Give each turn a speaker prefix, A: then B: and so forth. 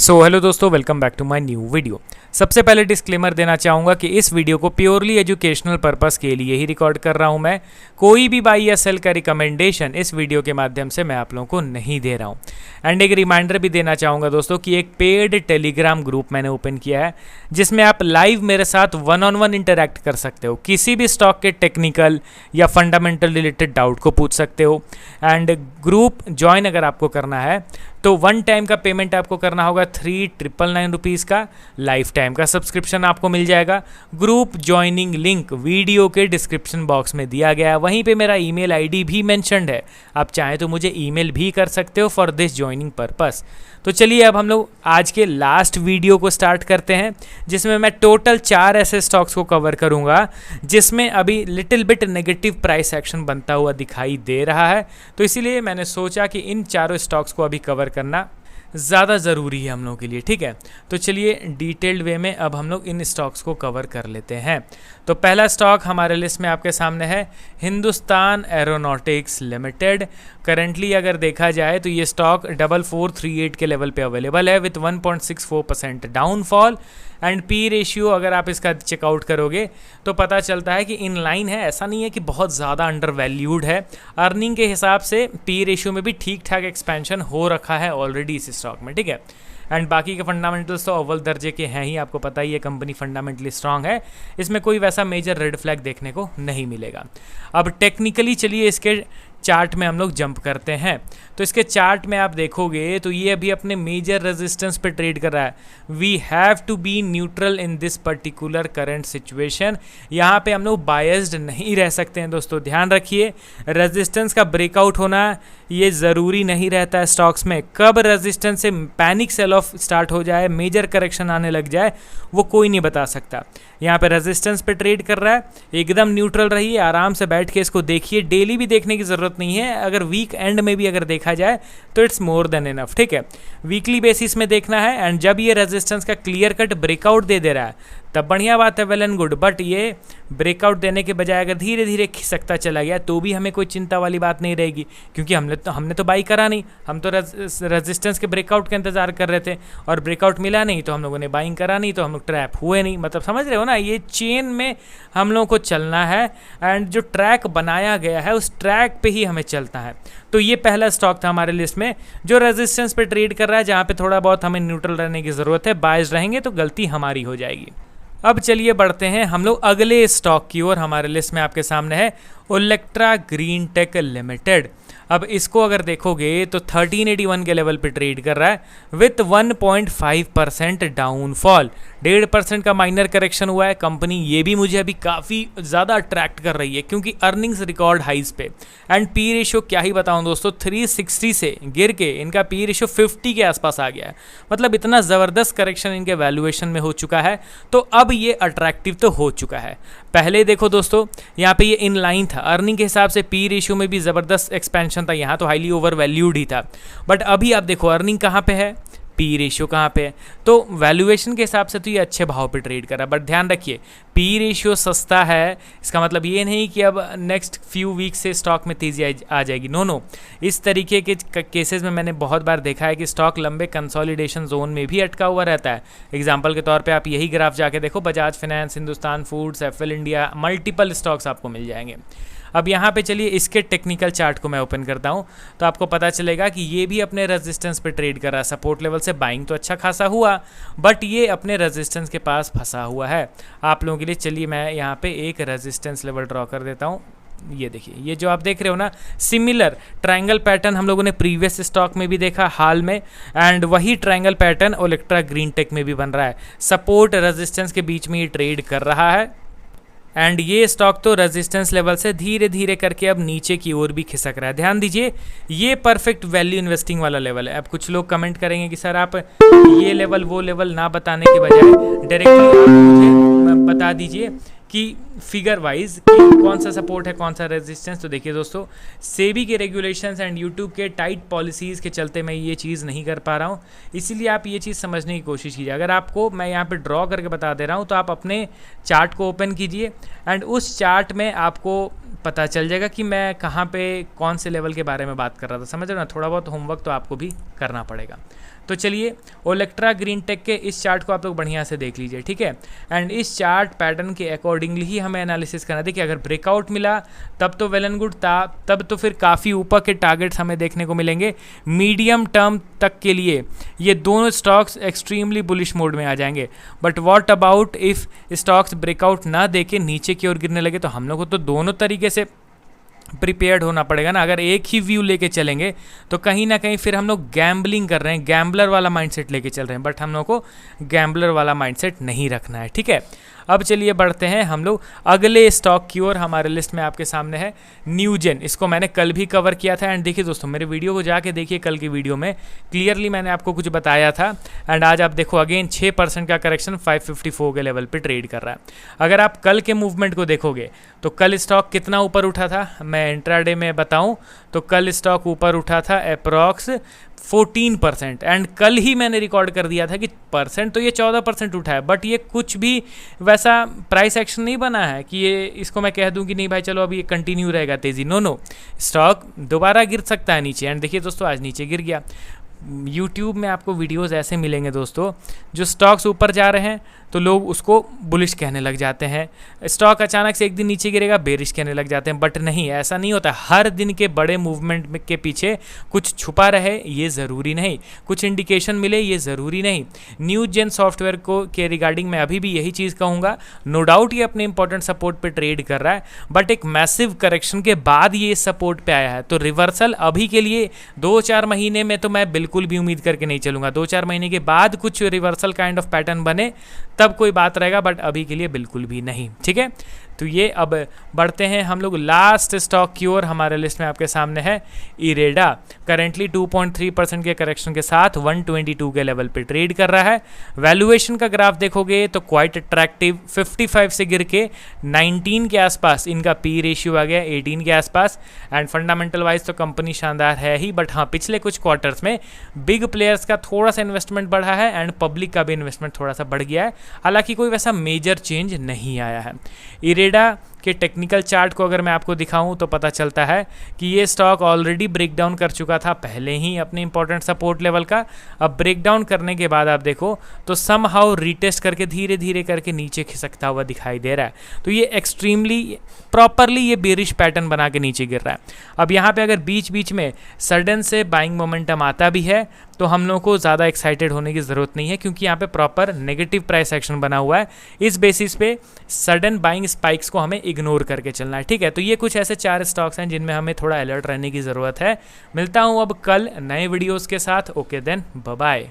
A: Hello दोस्तों, welcome back to my new video. सबसे पहले डिस्क्लेमर देना चाहूँगा कि इस वीडियो को प्योरली एजुकेशनल पर्पस के लिए ही रिकॉर्ड कर रहा हूँ। मैं कोई भी बाई या सेल का रिकमेंडेशन इस वीडियो के माध्यम से मैं आप लोगों को नहीं दे रहा हूँ। एंड एक रिमाइंडर भी देना चाहूँगा दोस्तों कि एक पेड टेलीग्राम ग्रुप मैंने ओपन किया है जिसमें आप लाइव मेरे साथ 1-on-1 इंटरैक्ट कर सकते हो। किसी भी स्टॉक के टेक्निकल या फंडामेंटल रिलेटेड डाउट को पूछ सकते हो। एंड ग्रुप ज्वाइन अगर आपको करना है तो 1 टाइम का पेमेंट आपको करना होगा 3,999 रुपीज़ का। लाइफ टाइम का सब्सक्रिप्शन आपको मिल जाएगा। ग्रुप ज्वाइनिंग लिंक वीडियो के डिस्क्रिप्शन बॉक्स में दिया गया है, वहीं पे मेरा ईमेल आईडी भी मेंशन्ड है। आप चाहें तो मुझे ईमेल भी कर सकते हो फॉर दिस ज्वाइनिंग पर्पस। तो चलिए अब हम लोग आज के लास्ट वीडियो को स्टार्ट करते हैं, जिसमें मैं टोटल 4 ऐसे स्टॉक्स को कवर करूंगा जिसमें अभी little bit negative price action बनता हुआ दिखाई दे रहा है। तो इसीलिए मैंने सोचा कि इन चारों स्टॉक्स को अभी कवर करना ज़्यादा ज़रूरी है हम लोगों के लिए, ठीक है। तो चलिए डिटेल्ड वे में अब हम लोग इन स्टॉक्स को कवर कर लेते हैं। तो पहला स्टॉक हमारे लिस्ट में आपके सामने है हिंदुस्तान एरोनॉटिक्स लिमिटेड। करंटली अगर देखा जाए तो ये स्टॉक 4438 के लेवल पे अवेलेबल है with 1.64% downfall. And P ratio अगर आप इसका चेकआउट करोगे तो पता चलता है कि इन लाइन है, ऐसा नहीं है कि बहुत ज़्यादा अंडर वैल्यूड है। अर्निंग के हिसाब से पी रेशियो में भी ठीक ठाक एक्सपेंशन हो रखा है ऑलरेडी इस स्टॉक में, ठीक है। एंड बाकी के फंडामेंटल्स तो अव्वल दर्जे के हैं ही, आपको पता ही है कंपनी फंडामेंटली स्ट्रांग है, इसमें कोई वैसा मेजर रेड फ्लैग देखने को नहीं मिलेगा। अब टेक्निकली चलिए इसके चार्ट में हम लोग जंप करते हैं। तो इसके चार्ट में आप देखोगे तो ये अभी अपने मेजर रेजिस्टेंस पे ट्रेड कर रहा है। We have to be neutral in this particular current situation. यहाँ पे हम लोग बायस्ड नहीं रह सकते हैं दोस्तों, ध्यान रखिए। रेजिस्टेंस का ब्रेकआउट होना ये ज़रूरी नहीं रहता है स्टॉक्स में। कब रेजिस्टेंस से पैनिक सेल ऑफ स्टार्ट हो जाए, मेजर करेक्शन आने लग जाए, वो कोई नहीं बता सकता। यहाँ पे रेजिस्टेंस पे ट्रेड कर रहा है, एकदम न्यूट्रल रहिए, आराम से बैठ के इसको देखिए। डेली भी देखने की ज़रूरत नहीं है, अगर वीक एंड में भी अगर देखा जाए तो इट्स मोर देन इनफ, ठीक है। वीकली बेसिस में देखना है। एंड जब ये रेजिस्टेंस का क्लियर कट ब्रेकआउट दे रहा है तब बढ़िया बात है, वेल एंड गुड। बट ये ब्रेकआउट देने के बजाय अगर धीरे धीरे खिसकता चला गया तो भी हमें कोई चिंता वाली बात नहीं रहेगी, क्योंकि हमने तो बाई करा नहीं, हम तो रेजिस्टेंस के ब्रेकआउट का इंतजार कर रहे थे और ब्रेकआउट मिला नहीं तो हम लोगों ने बाइंग करा नहीं, तो हम लोग ट्रैप हुए नहीं। मतलब समझ रहे हो ना, ये चेन में हम लोगों को चलना है। एंड जो ट्रैक बनाया गया है उस ट्रैक पे ही हमें चलता है। तो ये पहला स्टॉक था हमारे लिस्ट में जो रेजिस्टेंस पे ट्रेड कर रहा है, जहाँ पे थोड़ा बहुत हमें न्यूट्रल रहने की ज़रूरत है। बायस्ड रहेंगे तो गलती हमारी हो जाएगी। अब चलिए बढ़ते हैं हम लोग अगले स्टॉक की ओर। हमारे लिस्ट में आपके सामने है ओलेक्ट्रा ग्रीन टेक लिमिटेड। अब इसको अगर देखोगे तो 1381 के लेवल पे ट्रेड कर रहा है विथ 1.5% डाउनफॉल। 1.5% का माइनर करेक्शन हुआ है। कंपनी ये भी मुझे अभी काफ़ी ज़्यादा अट्रैक्ट कर रही है क्योंकि अर्निंग्स रिकॉर्ड हाइज पे। एंड पी रेशियो क्या ही बताऊं दोस्तों, 360 से गिर के इनका पी रेशियो 50 के आसपास आ गया है। मतलब इतना ज़बरदस्त करेक्शन इनके वैल्यूएशन में हो चुका है, तो अब ये अट्रैक्टिव तो हो चुका है। पहले देखो दोस्तों, यहाँ पे ये इन लाइन था, अर्निंग के हिसाब से पी रेशियो में भी ज़बरदस्त एक्सपेंशन था, यहाँ तो हाईली ओवर वैल्यूड ही था। बट अभी आप देखो अर्निंग कहाँ पे है, पी रेशियो कहाँ पे है, तो वैल्यूएशन के हिसाब से तो ये अच्छे भाव पे ट्रेड कर रहा है। बट ध्यान रखिए, पी रेशियो सस्ता है इसका मतलब ये नहीं कि अब नेक्स्ट फ्यू वीक से स्टॉक में तेज़ी आ जाएगी। नो, इस तरीके के केसेस में मैंने बहुत बार देखा है कि स्टॉक लंबे कंसोलिडेशन जोन में भी अटका हुआ रहता है। एग्जाम्पल के तौर पे आप यही ग्राफ जाके देखो, Bajaj finance, Hindustan foods, FL India, multiple stocks आपको मिल जाएंगे। अब यहाँ पे चलिए इसके टेक्निकल चार्ट को मैं ओपन करता हूँ तो आपको पता चलेगा कि ये भी अपने रेजिस्टेंस पे ट्रेड कर रहा है। सपोर्ट लेवल से बाइंग तो अच्छा खासा हुआ, बट ये अपने रेजिस्टेंस के पास फंसा हुआ है। आप लोगों के लिए चलिए मैं यहाँ पे एक रेजिस्टेंस लेवल ड्रॉ कर देता हूँ। ये देखिए, ये जो आप देख रहे हो ना, सिमिलर ट्रायंगल पैटर्न हम लोगों ने प्रीवियस स्टॉक में भी देखा हाल में। एंड वही triangle pattern Olectra Green Tech में भी बन रहा है। सपोर्ट रेजिस्टेंस के बीच में ये ट्रेड कर रहा है। एंड ये स्टॉक तो रेजिस्टेंस लेवल से धीरे धीरे करके अब नीचे की ओर भी खिसक रहा है। ध्यान दीजिए, ये परफेक्ट वैल्यू इन्वेस्टिंग वाला लेवल है। अब कुछ लोग कमेंट करेंगे कि सर आप ये लेवल वो लेवल ना बताने के बजाय डायरेक्टली आप मुझे बता दीजिए कि फिगर वाइज कि कौन सा सपोर्ट है कौन सा रेजिस्टेंस। तो देखिए दोस्तों, सेबी के रेगुलेशंस एंड यूट्यूब के टाइट पॉलिसीज़ के चलते मैं ये चीज़ नहीं कर पा रहा हूँ, इसीलिए आप ये चीज़ समझने की कोशिश कीजिए। अगर आपको मैं यहाँ पे ड्रॉ करके बता दे रहा हूँ तो आप अपने चार्ट को ओपन कीजिए एंड उस चार्ट में आपको पता चल जाएगा कि मैं कहाँ पे कौन से लेवल के बारे में बात कर रहा था। समझ रहे हो ना, थोड़ा बहुत होमवर्क तो आपको भी करना पड़ेगा। तो चलिए ओलेक्ट्रा ग्रीन टेक के इस चार्ट को आप लोग बढ़िया से देख लीजिए, ठीक है। एंड इस चार्ट पैटर्न के अकॉर्डिंगली ही हमें एनालिसिस करना। देखिए अगर ब्रेकआउट मिला तब तो वेल एंड गुड था, तब तो फिर काफ़ी ऊपर के टारगेट्स हमें देखने को मिलेंगे। मीडियम टर्म तक के लिए ये दोनों स्टॉक्स एक्सट्रीमली बुलिश मोड में आ जाएंगे। But what about if stocks breakout ना देके नीचे की ओर गिरने लगे, तो हम लोग को तो दोनों तरीके से प्रिपेयर्ड होना पड़ेगा ना। अगर एक ही व्यू लेके चलेंगे तो कहीं ना कहीं फिर हम लोग गैम्बलिंग कर रहे हैं, गैम्बलर वाला माइंडसेट लेके चल रहे हैं। बट हम लोग को गैम्बलर वाला माइंडसेट नहीं रखना है, ठीक है। अब चलिए बढ़ते हैं हम लोग अगले स्टॉक की ओर। हमारे लिस्ट में आपके सामने है न्यूजेन। इसको मैंने कल भी कवर किया था। एंड देखिए दोस्तों, मेरे वीडियो को जाके देखिए, कल की वीडियो में क्लियरली मैंने आपको कुछ बताया था। एंड आज आप देखो अगेन 6% का करेक्शन 554 के लेवल पे ट्रेड कर रहा है। अगर आप कल के मूवमेंट को देखोगे तो कल स्टॉक कितना ऊपर उठा था, मैं इंट्राडे में बताऊं तो कल स्टॉक ऊपर उठा था अप्रॉक्स 14%। एंड कल ही मैंने रिकॉर्ड कर दिया था कि परसेंट तो ये 14% उठा है, बट ये कुछ भी वैसा प्राइस एक्शन नहीं बना है कि ये इसको मैं कह दूं कि नहीं भाई चलो अभी ये कंटिन्यू रहेगा तेज़ी। नो, स्टॉक दोबारा गिर सकता है नीचे। एंड देखिए दोस्तों, आज नीचे गिर गया। यूट्यूब में आपको वीडियोस ऐसे मिलेंगे दोस्तों, जो स्टॉक्स ऊपर जा रहे हैं तो लोग उसको बुलिश कहने लग जाते हैं। स्टॉक अचानक से एक दिन नीचे गिरेगा, बेरिश कहने लग जाते हैं। बट नहीं, ऐसा नहीं होता। हर दिन के बड़े मूवमेंट के पीछे कुछ छुपा रहे ये ज़रूरी नहीं, कुछ इंडिकेशन मिले ये ज़रूरी नहीं। न्यूजेन सॉफ्टवेयर को के रिगार्डिंग मैं अभी भी यही चीज़ कहूँगा। नो डाउट ये अपने इंपॉर्टेंट सपोर्ट पे ट्रेड कर रहा है, बट एक मैसिव करेक्शन के बाद ये सपोर्ट पे आया है। तो रिवर्सल अभी के लिए 2-4 महीने में तो मैं बिल्कुल भी उम्मीद करके नहीं चलूँगा। 2-4 महीने के बाद कुछ रिवर्सल काइंड ऑफ पैटर्न बने तब कोई बात रहेगा, बट अभी के लिए बिल्कुल भी नहीं, ठीक है। तो ये अब बढ़ते हैं हम लोग लास्ट स्टॉक की ओर। हमारे लिस्ट में आपके सामने है इरेडा। करेंटली 2.3% के करेक्शन के साथ 122 के लेवल पे ट्रेड कर रहा है। वैल्यूएशन का ग्राफ देखोगे तो क्वाइट अट्रैक्टिव, 55 से गिर के 19 के आसपास इनका पी रेशियो आ गया, 18 के आसपास। एंड फंडामेंटल वाइज तो कंपनी शानदार है ही, बट हाँ पिछले कुछ क्वार्टर्स में बिग प्लेयर्स का थोड़ा सा इन्वेस्टमेंट बढ़ा है एंड पब्लिक का भी इन्वेस्टमेंट थोड़ा सा बढ़ गया है। हालांकि कोई वैसा मेजर चेंज नहीं आया है। इरेडा के टेक्निकल चार्ट को अगर मैं आपको दिखाऊं तो पता चलता है कि ये स्टॉक ऑलरेडी ब्रेकडाउन कर चुका था पहले ही अपने इंपॉर्टेंट सपोर्ट लेवल का। अब ब्रेकडाउन करने के बाद आप देखो तो समहाउ रीटेस्ट करके धीरे धीरे करके नीचे खिसकता हुआ दिखाई दे रहा है। तो ये एक्सट्रीमली प्रॉपरली ये बेरिश पैटर्न बना के नीचे गिर रहा है। अब यहाँ पे अगर बीच बीच में सडन से बाइंग मोमेंटम आता भी है तो हम लोगों को ज़्यादा एक्साइटेड होने की ज़रूरत नहीं है, क्योंकि यहाँ पे प्रॉपर नेगेटिव प्राइस एक्शन बना हुआ है। इस बेसिस पे सडन बाइंग स्पाइक्स को हमें इग्नोर करके चलना है, ठीक है। तो ये कुछ ऐसे 4 स्टॉक्स हैं जिनमें हमें थोड़ा अलर्ट रहने की ज़रूरत है। मिलता हूँ अब कल नए वीडियोज़ के साथ। Okay then, bye bye.